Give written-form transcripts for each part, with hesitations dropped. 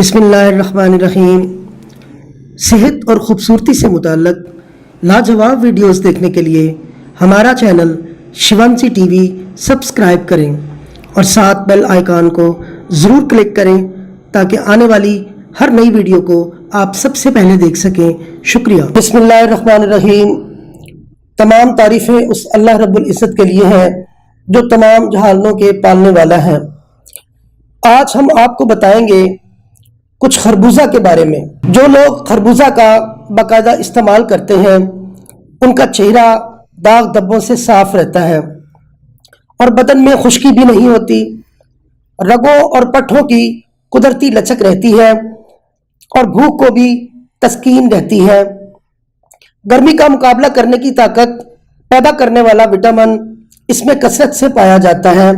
بسم اللہ الرحمن الرحیم۔ صحت اور خوبصورتی سے متعلق لاجواب ویڈیوز دیکھنے کے لیے ہمارا چینل شیوانشی ٹی وی سبسکرائب کریں اور ساتھ بیل آئیکن کو ضرور کلک کریں تاکہ آنے والی ہر نئی ویڈیو کو آپ سب سے پہلے دیکھ سکیں۔ شکریہ۔ بسم اللہ الرحمن الرحیم۔ تمام تعریفیں اس اللہ رب العزت کے لیے ہیں جو تمام جہانوں کے پالنے والا ہے۔ آج ہم آپ کو بتائیں گے کچھ خربوزہ کے بارے میں۔ جو لوگ خربوزہ کا باقاعدہ استعمال کرتے ہیں ان کا چہرہ داغ دھبوں سے صاف رہتا ہے اور بدن میں خشکی بھی نہیں ہوتی، رگوں اور پٹھوں کی قدرتی لچک رہتی ہے اور بھوک کو بھی تسکین رہتی ہے۔ گرمی کا مقابلہ کرنے کی طاقت پیدا کرنے والا وٹامن اس میں کثرت سے پایا جاتا ہے۔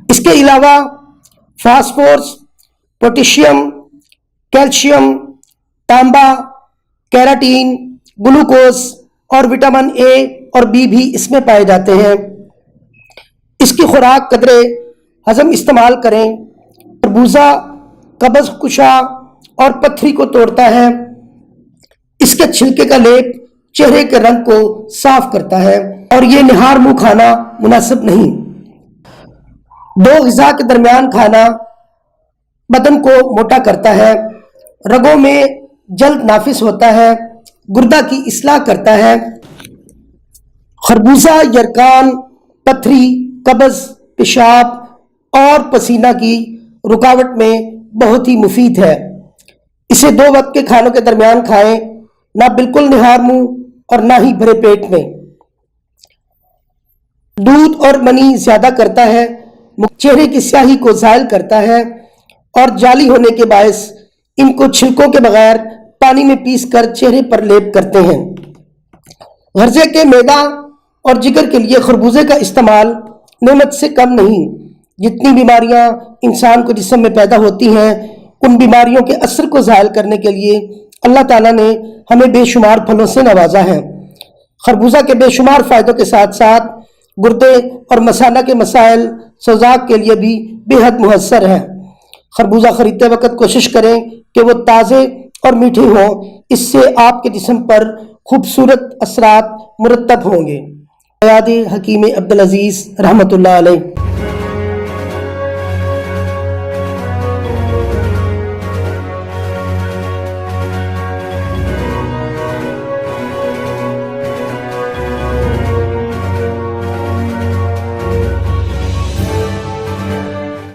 اس کے علاوہ فاسفورس، پوٹیشیم، کیلشیم، تانبا، کیراٹین، گلوکوز اور وٹامن اے اور بی بھی اس میں پائے جاتے ہیں۔ اس کی خوراک قدرے ہضم استعمال کریں۔ خربوزہ قبض کشا اور پتھری کو توڑتا ہے۔ اس کے چھلکے کا لیپ چہرے کے رنگ کو صاف کرتا ہے اور یہ نہار منہ کھانا مناسب نہیں۔ دو غذا کے درمیان کھانا بدن کو موٹا کرتا ہے، رگوں میں جلد نافذ ہوتا ہے، گردہ کی اصلاح کرتا ہے۔ خربوزہ یرقان، پتھری، قبض، پیشاب اور پسینہ کی رکاوٹ میں بہت ہی مفید ہے۔ اسے 2 وقت کے کھانوں کے درمیان کھائیں، نہ بالکل نہار منہ اور نہ ہی بھرے پیٹ میں۔ دودھ اور منی زیادہ کرتا ہے، چہرے کی سیاہی کو زائل کرتا ہے اور جعلی ہونے کے باعث ان کو چھلکوں کے بغیر پانی میں پیس کر چہرے پر لیپ کرتے ہیں۔ غرضے کے معدہ اور جگر کے لیے خربوزے کا استعمال نعمت سے کم نہیں۔ جتنی بیماریاں انسان کو جسم میں پیدا ہوتی ہیں ان بیماریوں کے اثر کو زائل کرنے کے لیے اللہ تعالیٰ نے ہمیں بے شمار پھلوں سے نوازا ہے۔ خربوزہ کے بے شمار فائدوں کے ساتھ ساتھ گردے اور مثانہ کے مسائل سوزاک کے لیے بھی بے حد مؤثر ہے۔ خربوزہ خریدتے وقت کوشش کریں کہ وہ تازے اور میٹھے ہوں، اس سے آپ کے جسم پر خوبصورت اثرات مرتب ہوں گے۔ حکیم عبدالعزیز رحمۃ اللہ علیہ۔